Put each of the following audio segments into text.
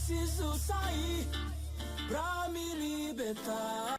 preciso sair pra me libertar.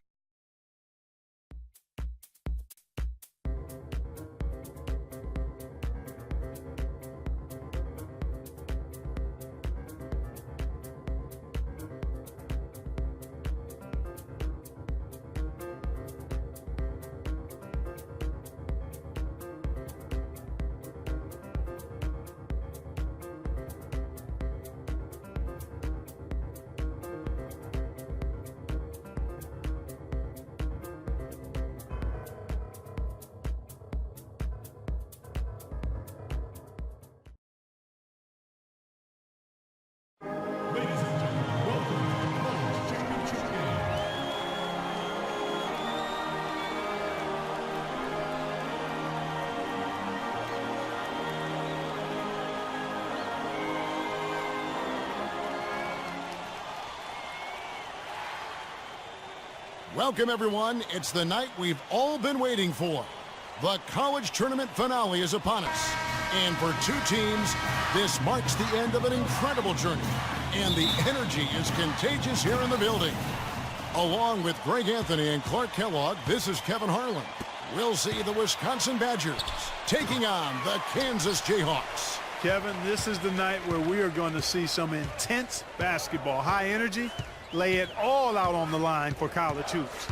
Welcome, everyone. It's the night we've all been waiting for. The college tournament finale is upon us. And for two teams, this marks the end of an incredible journey. And the energy is contagious here in the building. Along with Greg Anthony and Clark Kellogg, this is Kevin Harlan. We'll see the Wisconsin Badgers taking on the Kansas Jayhawks. Kevin, this is the night where we are going to see some intense basketball. High energy. Lay it all out on the line for college hoops.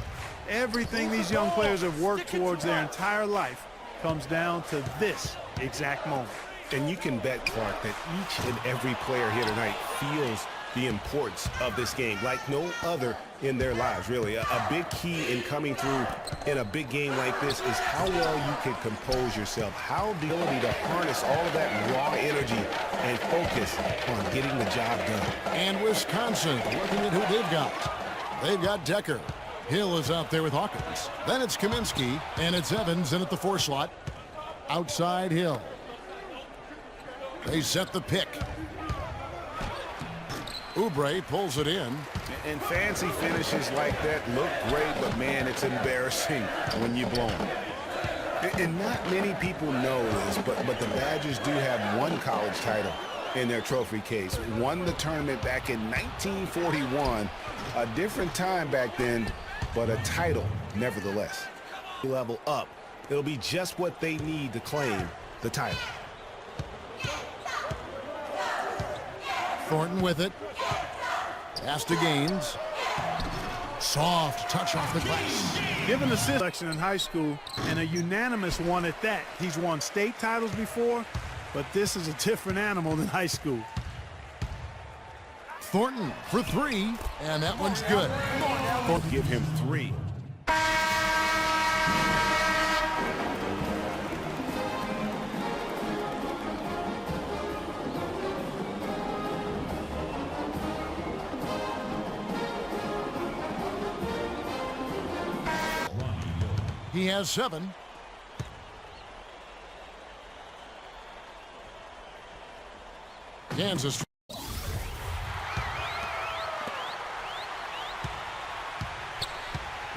Everything these young players have worked towards their entire life comes down to this exact moment. And you can bet, Clark, that each and every player here tonight feels the importance of this game like no other in their lives, really. A big key in coming through in a big game like this is how well you can compose yourself, how the ability to harness all of that raw energy and focus on getting the job done. And Wisconsin, looking at who they've got. They've got Decker. Hill is out there with Hawkins. Then it's Kaminsky, and it's Evans in at the 4 slot. Outside Hill. They set the pick. Oubre pulls it in. And fancy finishes like that look great, but man, it's embarrassing when you blow them. And not many people know this, but the Badgers do have one college title in their trophy case. Won the tournament back in 1941. A different time back then, but a title nevertheless. Level up. It'll be just what they need to claim the title. Thornton with it. Pass to Gaines. Soft touch off the glass. Given the selection in high school, and a unanimous one at that, he's won state titles before, but this is a different animal than high school. Thornton for 3, and that one's good. Thornton give him 3. He has 7. Kansas.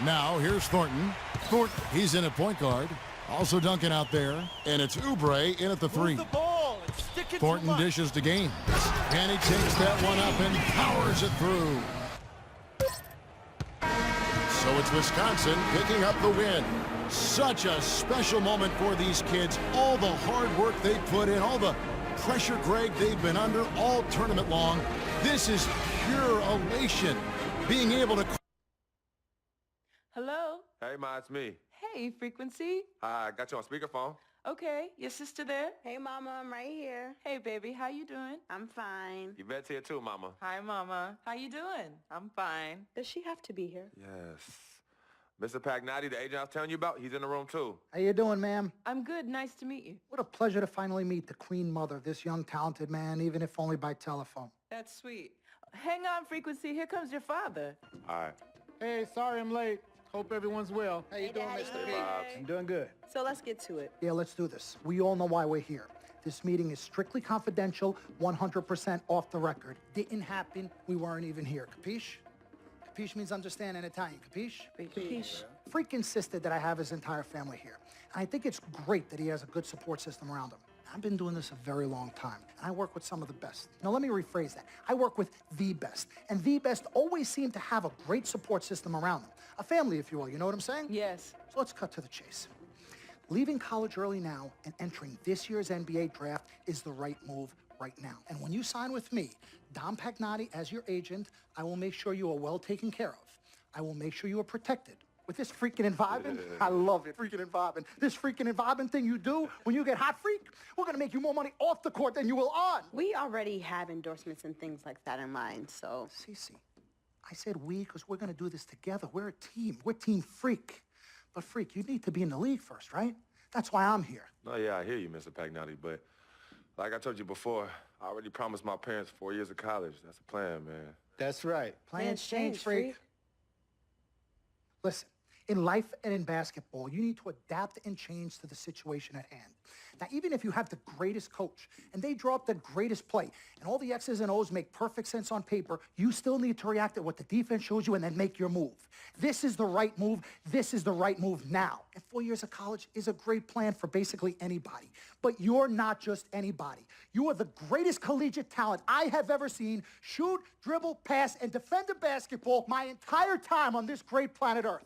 Now here's Thornton. Thornton, he's in at point guard. Also Duncan out there. And it's Oubre in at the 3. Thornton dishes to Gaines. And he takes that one up and powers it through. So it's Wisconsin picking up the win. Such a special moment for these kids. All the hard work they put in, all the pressure, Greg, they've been under all tournament long. This is pure elation. Being able to... Hello? Hey, Ma, it's me. Hey, Frequency. Hi, I got you on speakerphone. Okay, your sister there? Hey, Mama, I'm right here. Hey, baby, how you doing? I'm fine. Yvette's here too, Mama. Hi, Mama. How you doing? I'm fine. Does she have to be here? Yes. Mr. Pagnotti, the agent I was telling you about, he's in the room too. How you doing, ma'am? I'm good. Nice to meet you. What a pleasure to finally meet the queen mother of this young, talented man, even if only by telephone. That's sweet. Hang on, Frequency. Here comes your father. All right. Hey, sorry I'm late. Hope everyone's well. How you doing, Mr. P? I'm doing good. So let's get to it. Yeah, let's do this. We all know why we're here. This meeting is strictly confidential, 100% off the record. Didn't happen. We weren't even here. Capiche? Capiche means understand in Italian. Capiche? Capiche. Freak insisted that I have his entire family here. And I think it's great that he has a good support system around him. I've been doing this a very long time. I work with some of the best. Now, let me rephrase that. I work with the best. And the best always seem to have a great support system around them. A family, if you will. You know what I'm saying? Yes. So let's cut to the chase. Leaving college early now and entering this year's NBA draft is the right move right now. And when you sign with me, Dom Pagnotti, as your agent, I will make sure you are well taken care of. I will make sure you are protected. With this freaking and vibing, I love it, freaking and vibing. This freaking and vibing thing you do when you get hot freak, we're gonna make you more money off the court than you will on. We already have endorsements and things like that in mind, so. Cece, I said we because we're gonna do this together. We're a team. We're Team Freak. But Freak, you need to be in the league first, right? That's why I'm here. No, yeah, I hear you, Mr. Pagnotti, but like I told you before, I already promised my parents 4 years of college. That's a plan, man. That's right. Plans change, Freak. Listen, in life and in basketball, you need to adapt and change to the situation at hand. Now, even if you have the greatest coach and they draw up the greatest play and all the X's and O's make perfect sense on paper, you still need to react to what the defense shows you and then make your move. This is the right move. This is the right move now. And 4 years of college is a great plan for basically anybody. But you're not just anybody. You are the greatest collegiate talent I have ever seen shoot, dribble, pass, and defend a basketball my entire time on this great planet Earth.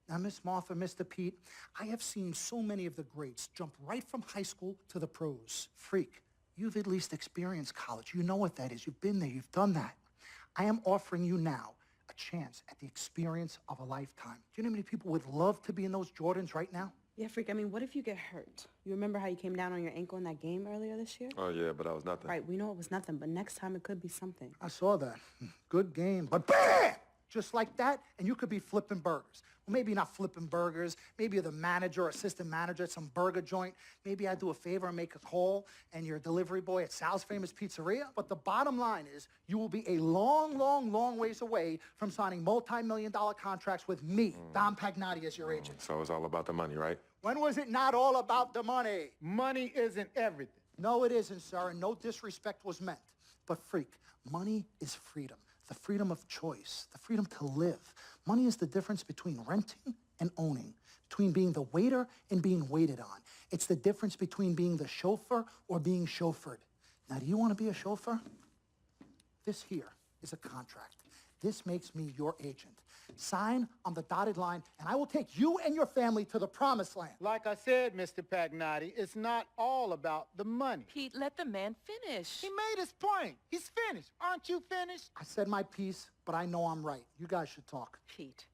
Now, Miss Martha, Mr. Pete, I have seen so many of the greats jump right from high school to the pros. Freak, you've at least experienced college. You know what that is. You've been there. You've done that. I am offering you now a chance at the experience of a lifetime. Do you know how many people would love to be in those Jordans right now? Yeah, Freak, I mean, what if you get hurt? You remember how you came down on your ankle in that game earlier this year? Oh, yeah, but that was nothing. Right, we know it was nothing, but next time it could be something. I saw that. Good game, but BAM! Just like that, and you could be flipping burgers. Well, maybe not flipping burgers. Maybe you're the manager or assistant manager at some burger joint. Maybe I do a favor and make a call, and you're a delivery boy at Sal's Famous Pizzeria. But the bottom line is you will be a long, long, long ways away from signing multi-million-dollar contracts with me, Dom Pagnotti, as your agent. So it's all about the money, right? When was it not all about the money? Money isn't everything. No, it isn't, sir, and no disrespect was meant. But Freak, money is freedom. The freedom of choice, the freedom to live. Money is the difference between renting and owning, between being the waiter and being waited on. It's the difference between being the chauffeur or being chauffeured. Now, do you want to be a chauffeur? This here is a contract. This makes me your agent. Sign on the dotted line, and I will take you and your family to the promised land. Like I said, Mr. Pagnotti, it's not all about the money. Pete, let the man finish. He made his point. He's finished. Aren't you finished? I said my piece, but I know I'm right. You guys should talk. Pete,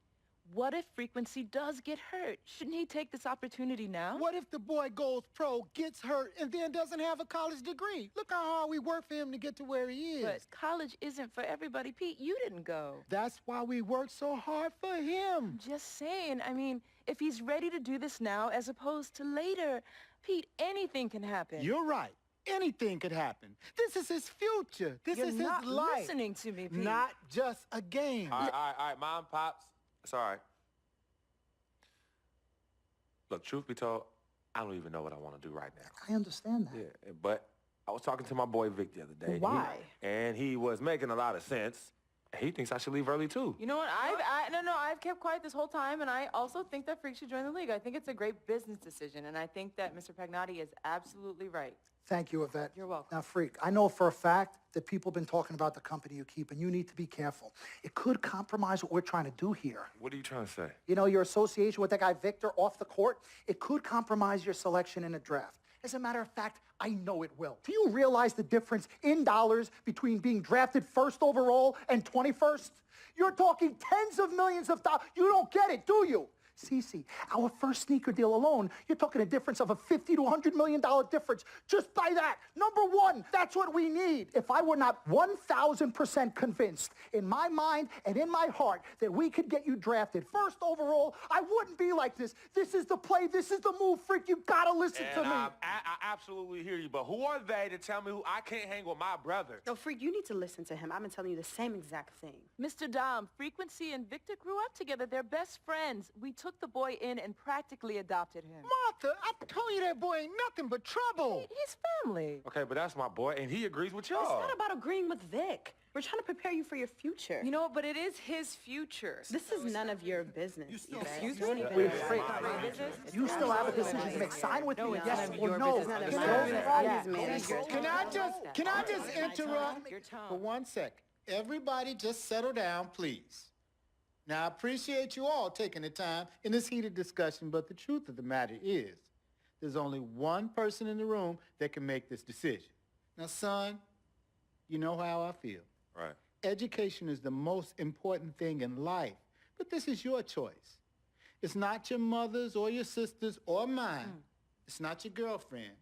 what if Frequency does get hurt? Shouldn't he take this opportunity now? What if the boy goes pro, gets hurt, and then doesn't have a college degree? Look how hard we work for him to get to where he is. But college isn't for everybody. Pete, you didn't go. That's why we work so hard for him. Just saying. I mean, if he's ready to do this now as opposed to later, Pete, anything can happen. You're right. Anything could happen. This is his future. This You're is not his life. listening to me, Pete. Not just a game. All right, Mom, Pops. It's all right. Look, truth be told, I don't even know what I want to do right now. I understand that. Yeah, but I was talking to my boy Vic the other day. Why? And he was making a lot of sense. He thinks I should leave early, too. You know what? I've kept quiet this whole time, and I also think that Freak should join the league. I think it's a great business decision, and I think that Mr. Pagnotti is absolutely right. Thank you, Yvette. You're welcome. Now, Freak, I know for a fact that people have been talking about the company you keep, and you need to be careful. It could compromise what we're trying to do here. What are you trying to say? You know, your association with that guy Victor off the court, it could compromise your selection in a draft. As a matter of fact, I know it will. Do you realize the difference in dollars between being drafted first overall and 21st? You're talking tens of millions of dollars. You don't get it, do you? Cece, our first sneaker deal alone, you're talking a difference of a $50 to $100 million difference just by that. Number one, that's what we need. If I were not 1,000% convinced in my mind and in my heart that we could get you drafted first overall, I wouldn't be like this. This is the play. This is the move, Freak. You gotta listen to me. I absolutely hear you, but who are they to tell me who I can't hang with my brother? No, Freak, you need to listen to him. I've been telling you the same exact thing. Mr. Dom, Frequency and Victor grew up together. They're best friends. We took the boy in and practically adopted him. Martha, I told you that boy ain't nothing but trouble. He's family. Okay, but that's my boy, and he agrees with y'all. It's not about agreeing with Vic. We're trying to prepare you for your future. You know, but it is his future. This is none of your business. Excuse Don't me? even- Wait, It's Frank, not my business. you still have a decision to make. Sign with me, yes none of or your no. business. It's None of your my business. problem. Yeah, manager. Can I just interrupt Your tone. for 1 second? Everybody just settle down, please. Now, I appreciate you all taking the time in this heated discussion, but the truth of the matter is there's only one person in the room that can make this decision. Now, son, you know how I feel. Right. Education is the most important thing in life, but this is your choice. It's not your mother's or your sister's or mine. It's not your girlfriend.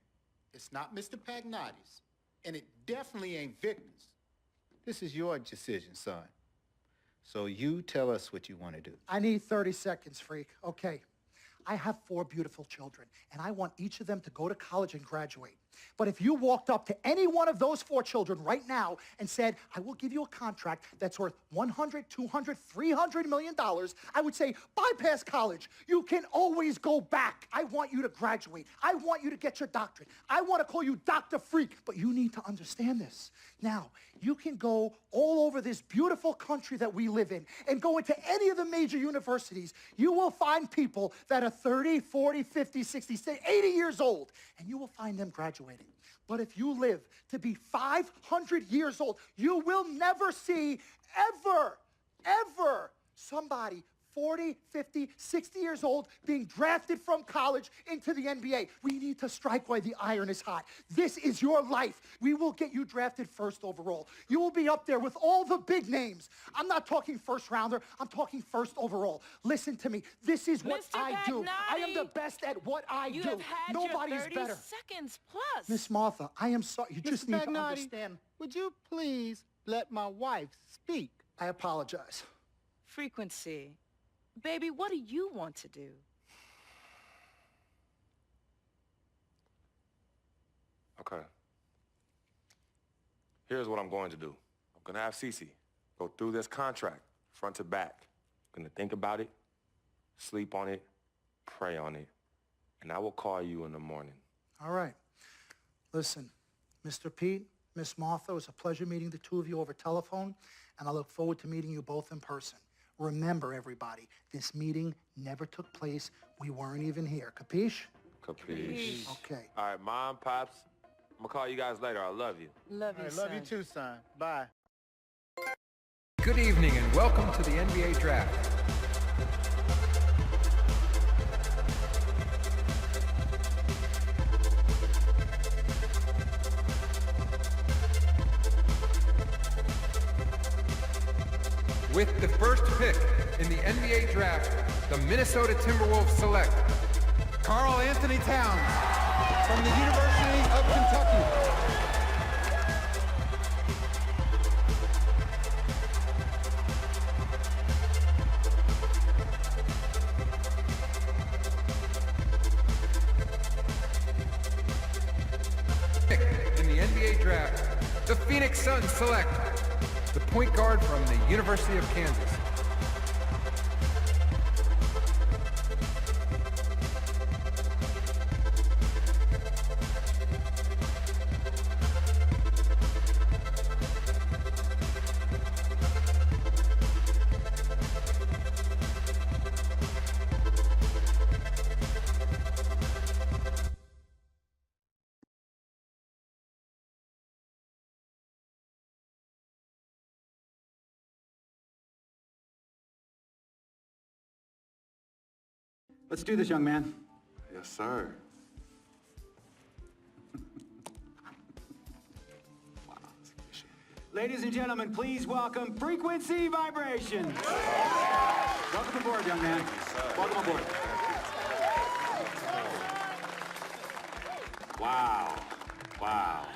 It's not Mr. Pagnotti's. And it definitely ain't Victor's. This is your decision, son. So you tell us what you want to do. I need 30 seconds, Freak. Okay. I have 4 beautiful children, and I want each of them to go to college and graduate. But if you walked up to any one of those 4 children right now and said, I will give you a contract that's worth $100, $200, $300 million, I would say, bypass college. You can always go back. I want you to graduate. I want you to get your doctorate. I want to call you Dr. Freak, but you need to understand this. Now, you can go all over this beautiful country that we live in and go into any of the major universities. You will find people that are 30, 40, 50, 60, 80 years old, and you will find them graduating. But if you live to be 500 years old, you will never see ever somebody 40, 50, 60 years old being drafted from college into the NBA. We need to strike while the iron is hot. This is your life. We will get you drafted first overall. You will be up there with all the big names. I'm not talking first rounder. I'm talking first overall. Listen to me. This is what Mr. I do. I am the Pagnotti, best at what I You do. have had Nobody your is 30 better. seconds plus. Miss Martha, I am sorry. You just Mr. need to Pagnotti, understand. would you please let my wife speak? I apologize. Frequency. Baby, what do you want to do? Okay. Here's what I'm going to do. I'm going to have Cece go through this contract, front to back. I'm going to think about it, sleep on it, pray on it, and I will call you in the morning. All right. Listen, Mr. Pete, Miss Martha, it was a pleasure meeting the two of you over telephone, and I look forward to meeting you both in person. Remember, everybody, this meeting never took place. We weren't even here. Capiche? Capiche. Okay. All right, Mom, Pops, I'm going to call you guys later. I love you. Love you, I son. love you too, son. Bye. Good evening and welcome to the NBA Draft. With the first pick in the NBA Draft, the Minnesota Timberwolves select Karl Anthony Towns from the University of Kentucky. Pick in the NBA Draft, the Phoenix Suns select the point guard from the University of Kansas. Let's do this, young man. Yes, sir. Ladies and gentlemen, please welcome Frequency Vibrations. Welcome aboard, young man. Welcome aboard. Wow. Wow.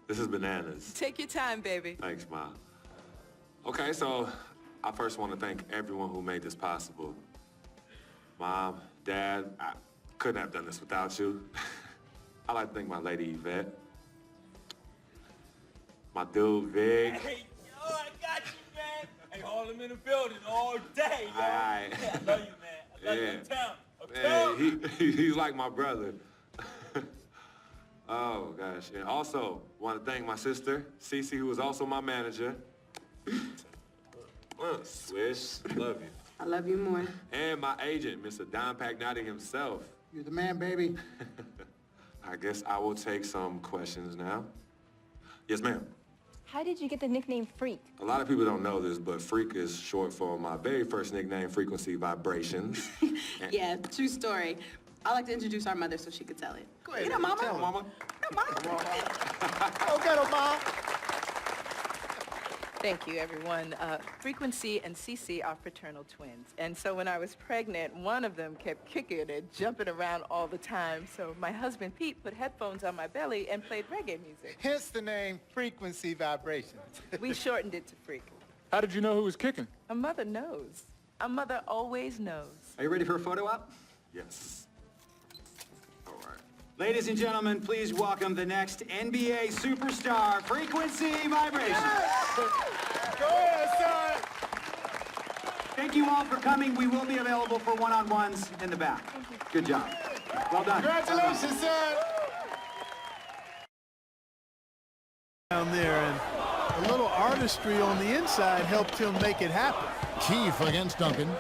This is bananas. Take your time, baby. Thanks, Mom. Okay, so I first want to thank everyone who made this possible. Mom, Dad, I couldn't have done this without you. I'd like to thank my lady Yvette, my dude Vig. Hey, yo, I got you, man. Hey, hold him in the building all day, yo. Aye. I love you, man. I love you in town. Man, he's like my brother. Oh, gosh. And also, want to thank my sister, Cece, who is also my manager. Swish, love you. I love you more. And my agent, Mr. Don Pagnotti himself. You're the man, baby. I guess I will take some questions now. Yes, ma'am. How did you get the nickname Freak? A lot of people don't know this, but Freak is short for my very first nickname, Frequency Vibrations. Yeah, true story. I like to introduce our mother so she could tell it. Go ahead. You know, Mama. Tell Mama. Come on. Okay, Mom. Thank you, everyone. Frequency and Cece are fraternal twins. And so when I was pregnant, one of them kept kicking and jumping around all the time. So my husband, Pete, put headphones on my belly and played reggae music. Hence the name Frequency Vibrations. We shortened it to Freak. How did you know who was kicking? A mother knows. A mother always knows. Are you ready for a photo op? Yes. All right. Ladies and gentlemen, please welcome the next NBA superstar, Frequency Vibrations. Go ahead, son. Thank you all for coming. We will be available for one-on-ones in the back. Good job. Well done. Congratulations, son. Down there, and a little artistry on the inside helped him make it happen. Keefe against Duncan.